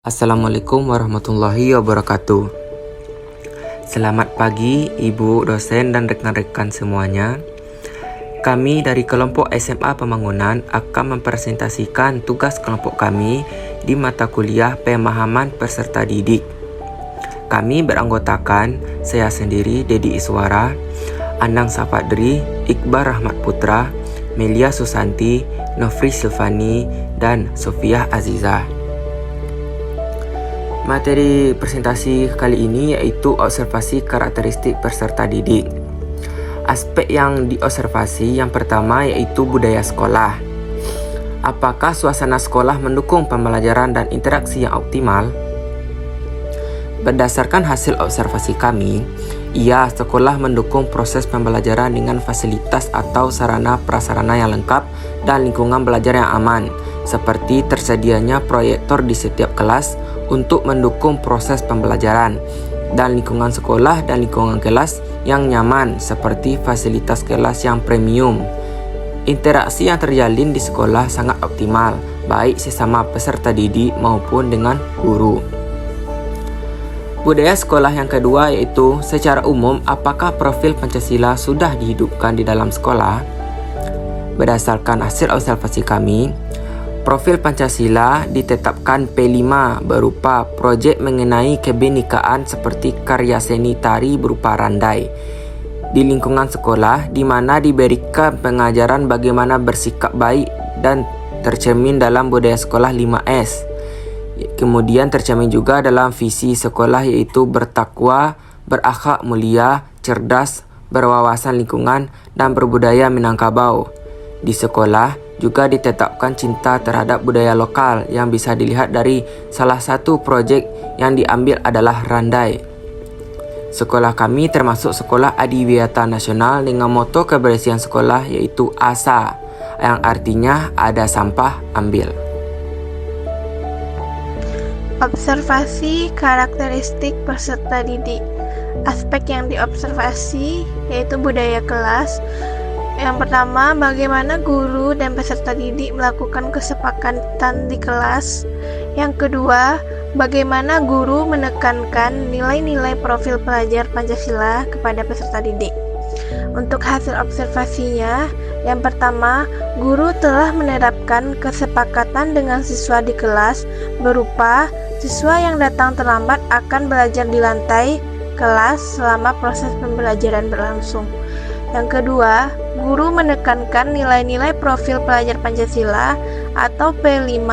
Assalamualaikum warahmatullahi wabarakatuh. Selamat pagi Ibu dosen dan rekan-rekan semuanya. Kami dari kelompok SMA Pembangunan akan mempresentasikan tugas kelompok kami di mata kuliah Pemahaman Peserta Didik. Kami beranggotakan saya sendiri, Dedi Iswara, Anang Sapadri, Iqbal Rahmat Putra, Melia Susanti, Nofri Silvani, dan Sofia Azizah. Materi presentasi kali ini yaitu observasi karakteristik peserta didik. Aspek yang diobservasi yang pertama yaitu budaya sekolah. Apakah suasana sekolah mendukung pembelajaran dan interaksi yang optimal? Berdasarkan hasil observasi kami, sekolah mendukung proses pembelajaran dengan fasilitas atau sarana prasarana yang lengkap dan lingkungan belajar yang aman, seperti tersedianya proyektor di setiap kelas untuk mendukung proses pembelajaran, dan lingkungan sekolah dan lingkungan kelas yang nyaman seperti fasilitas kelas yang premium. Interaksi yang terjalin di sekolah sangat optimal, baik sesama peserta didik maupun dengan guru. Budaya sekolah yang kedua yaitu secara umum apakah profil Pancasila sudah dihidupkan di dalam sekolah? Berdasarkan hasil observasi kami, profil Pancasila ditetapkan P5 berupa projek mengenai kebinekaan seperti karya seni tari berupa randai di lingkungan sekolah, di mana diberikan pengajaran bagaimana bersikap baik dan tercermin dalam budaya sekolah 5S. Kemudian tercermin juga dalam visi sekolah yaitu bertakwa, berakhlak mulia, cerdas, berwawasan lingkungan, dan berbudaya Minangkabau. Di sekolah juga ditetapkan cinta terhadap budaya lokal yang bisa dilihat dari salah satu projek yang diambil adalah randai. Sekolah kami termasuk sekolah adiwiyata nasional dengan moto kebersihan sekolah yaitu ASA, yang artinya ada sampah ambil. Observasi karakteristik peserta didik. Aspek yang diobservasi yaitu budaya kelas. Yang pertama, bagaimana guru dan peserta didik melakukan kesepakatan di kelas. Yang kedua, bagaimana guru menekankan nilai-nilai profil pelajar Pancasila kepada peserta didik. Untuk hasil observasinya, yang pertama, guru telah menerapkan kesepakatan dengan siswa di kelas berupa siswa yang datang terlambat akan belajar di lantai kelas selama proses pembelajaran berlangsung. Yang kedua, guru menekankan nilai-nilai profil pelajar Pancasila atau P5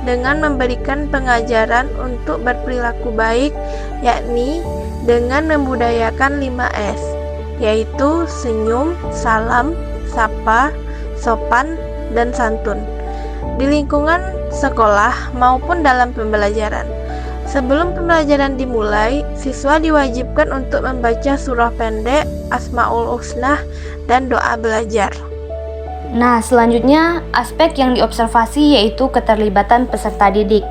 dengan memberikan pengajaran untuk berperilaku baik, yakni dengan membudayakan 5S, yaitu senyum, salam, sapa, sopan, dan santun di lingkungan sekolah maupun dalam pembelajaran. Sebelum pembelajaran dimulai, siswa diwajibkan untuk membaca surah pendek, Asmaul Husna, dan doa belajar. Nah, selanjutnya aspek yang diobservasi yaitu keterlibatan peserta didik.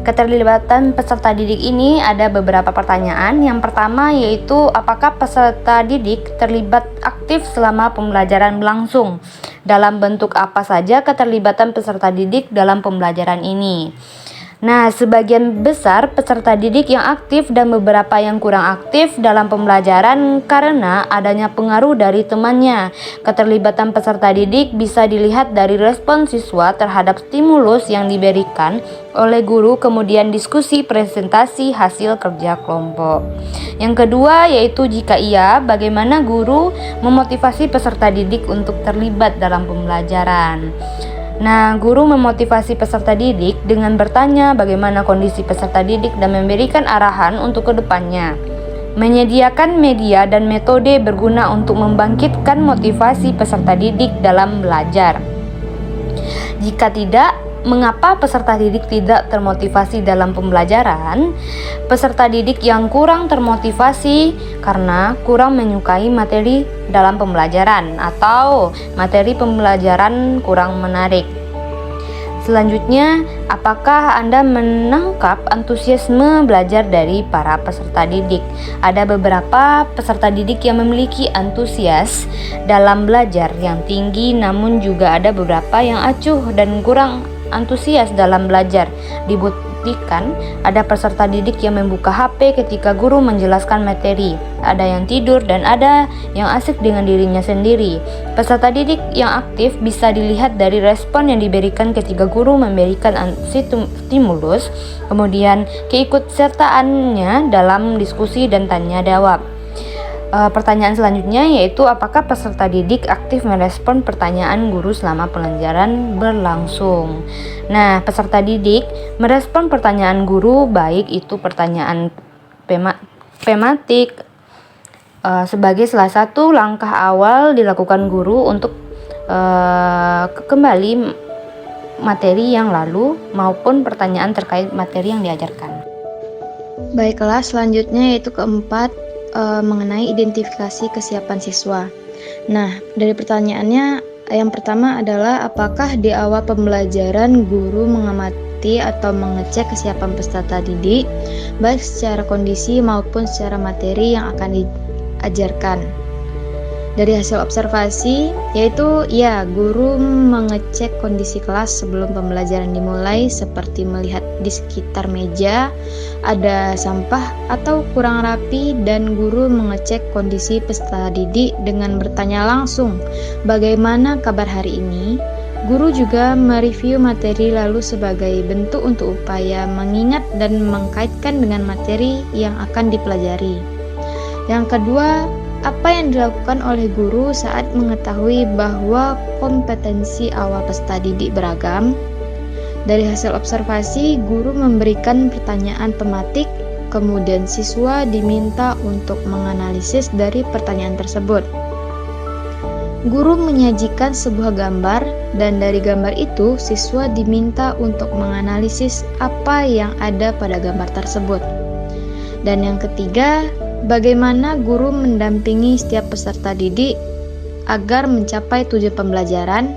Keterlibatan peserta didik ini ada beberapa pertanyaan. Yang pertama yaitu apakah peserta didik terlibat aktif selama pembelajaran berlangsung? Dalam bentuk apa saja keterlibatan peserta didik dalam pembelajaran ini? Nah, sebagian besar peserta didik yang aktif dan beberapa yang kurang aktif dalam pembelajaran karena adanya pengaruh dari temannya. Keterlibatan peserta didik bisa dilihat dari respon siswa terhadap stimulus yang diberikan oleh guru, kemudian diskusi presentasi hasil kerja kelompok. Yang kedua yaitu jika iya, bagaimana guru memotivasi peserta didik untuk terlibat dalam pembelajaran. Nah, guru memotivasi peserta didik dengan bertanya bagaimana kondisi peserta didik dan memberikan arahan untuk kedepannya. Menyediakan media dan metode berguna untuk membangkitkan motivasi peserta didik dalam belajar. Jika tidak, mengapa peserta didik tidak termotivasi dalam pembelajaran? Peserta didik yang kurang termotivasi karena kurang menyukai materi dalam pembelajaran atau materi pembelajaran kurang menarik. Selanjutnya, apakah Anda menangkap antusiasme belajar dari para peserta didik? Ada beberapa peserta didik yang memiliki antusias dalam belajar yang tinggi, namun juga ada beberapa yang acuh dan kurang antusias dalam belajar. dibuktikan ada peserta didik yang membuka HP ketika guru menjelaskan materi, ada yang tidur dan ada yang asik dengan dirinya sendiri. Peserta didik yang aktif bisa dilihat dari respon yang diberikan ketika guru memberikan stimulus, kemudian keikutsertaannya dalam diskusi dan tanya jawab. Pertanyaan selanjutnya yaitu apakah peserta didik aktif merespon pertanyaan guru selama pelajaran berlangsung. Nah, peserta didik merespon pertanyaan guru baik itu pertanyaan tematik sebagai salah satu langkah awal dilakukan guru untuk kembali materi yang lalu maupun pertanyaan terkait materi yang diajarkan. Baiklah, selanjutnya yaitu keempat, mengenai identifikasi kesiapan siswa. Nah, dari pertanyaannya yang pertama adalah apakah di awal pembelajaran guru mengamati atau mengecek kesiapan peserta didik baik secara kondisi maupun secara materi yang akan diajarkan. Dari hasil observasi yaitu ya, guru mengecek kondisi kelas sebelum pembelajaran dimulai seperti melihat di sekitar meja ada sampah atau kurang rapi, dan guru mengecek kondisi peserta didik dengan bertanya langsung bagaimana kabar hari ini. Guru juga mereview materi lalu sebagai bentuk untuk upaya mengingat dan mengkaitkan dengan materi yang akan dipelajari. Yang kedua, apa yang dilakukan oleh guru saat mengetahui bahwa kompetensi awal peserta didik beragam? Dari hasil observasi, guru memberikan pertanyaan tematik, kemudian siswa diminta untuk menganalisis dari pertanyaan tersebut. Guru menyajikan sebuah gambar, dan dari gambar itu siswa diminta untuk menganalisis apa yang ada pada gambar tersebut. Dan yang ketiga, bagaimana guru mendampingi setiap peserta didik agar mencapai tujuan pembelajaran?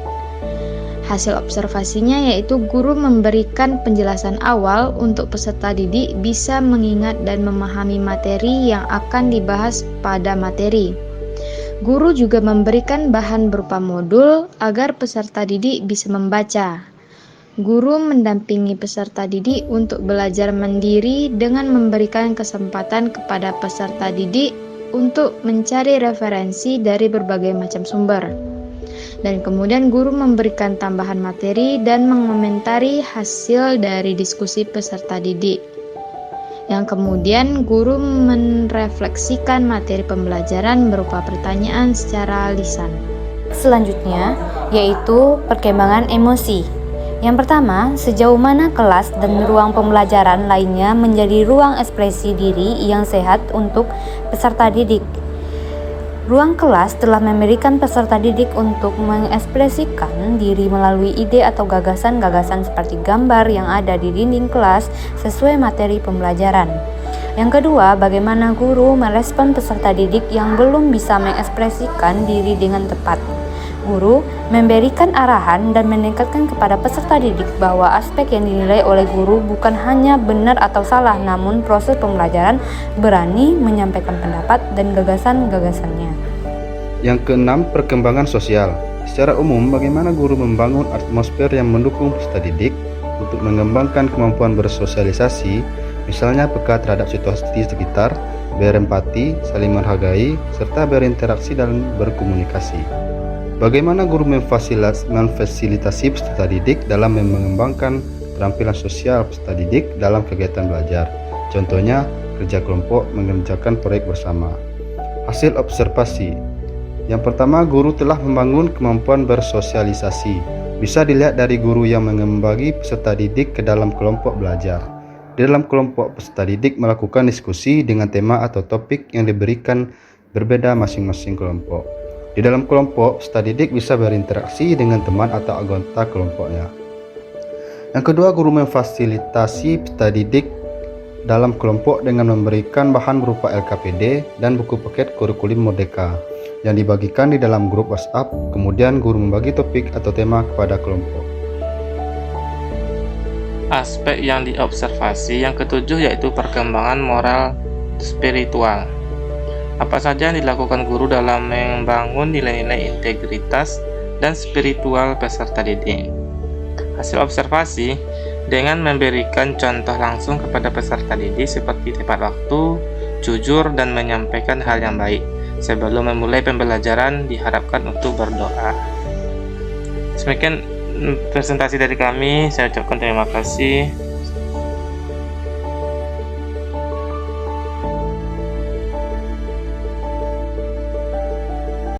Hasil observasinya yaitu guru memberikan penjelasan awal untuk peserta didik bisa mengingat dan memahami materi yang akan dibahas pada materi. Guru juga memberikan bahan berupa modul agar peserta didik bisa membaca. Guru mendampingi peserta didik untuk belajar mandiri dengan memberikan kesempatan kepada peserta didik untuk mencari referensi dari berbagai macam sumber. Dan kemudian guru memberikan tambahan materi dan mengomentari hasil dari diskusi peserta didik. Yang kemudian guru merefleksikan materi pembelajaran berupa pertanyaan secara lisan. Selanjutnya yaitu perkembangan emosi. Yang pertama, sejauh mana kelas dan ruang pembelajaran lainnya menjadi ruang ekspresi diri yang sehat untuk peserta didik. Ruang kelas telah memberikan peserta didik untuk mengekspresikan diri melalui ide atau gagasan-gagasan seperti gambar yang ada di dinding kelas sesuai materi pembelajaran. Yang kedua, bagaimana guru merespon peserta didik yang belum bisa mengekspresikan diri dengan tepat. Guru memberikan arahan dan meningkatkan kepada peserta didik bahwa aspek yang dinilai oleh guru bukan hanya benar atau salah, namun proses pembelajaran berani menyampaikan pendapat dan gagasan-gagasannya. Yang keenam, perkembangan sosial. Secara umum, bagaimana guru membangun atmosfer yang mendukung peserta didik untuk mengembangkan kemampuan bersosialisasi, misalnya peka terhadap situasi sekitar, berempati, saling menghargai, serta berinteraksi dan berkomunikasi. Bagaimana guru memfasilitasi peserta didik dalam mengembangkan keterampilan sosial peserta didik dalam kegiatan belajar. Contohnya, kerja kelompok, mengerjakan proyek bersama. Hasil observasi. Yang pertama, guru telah membangun kemampuan bersosialisasi. Bisa dilihat dari guru yang mengembagi peserta didik ke dalam kelompok belajar. Di dalam kelompok, peserta didik melakukan diskusi dengan tema atau topik yang diberikan berbeda masing-masing kelompok. Di dalam kelompok, peserta didik bisa berinteraksi dengan teman atau anggota kelompoknya. Yang kedua, guru memfasilitasi peserta didik dalam kelompok dengan memberikan bahan berupa LKPD dan buku paket kurikulum Merdeka yang dibagikan di dalam grup WhatsApp. Kemudian guru membagi topik atau tema kepada kelompok. Aspek yang diobservasi yang ketujuh yaitu perkembangan moral spiritual. Apa saja yang dilakukan guru dalam membangun nilai-nilai integritas dan spiritual peserta didik? Hasil observasi, dengan memberikan contoh langsung kepada peserta didik seperti tepat waktu, jujur, dan menyampaikan hal yang baik. Sebelum memulai pembelajaran, diharapkan untuk berdoa. Demikian presentasi dari kami. Saya ucapkan terima kasih.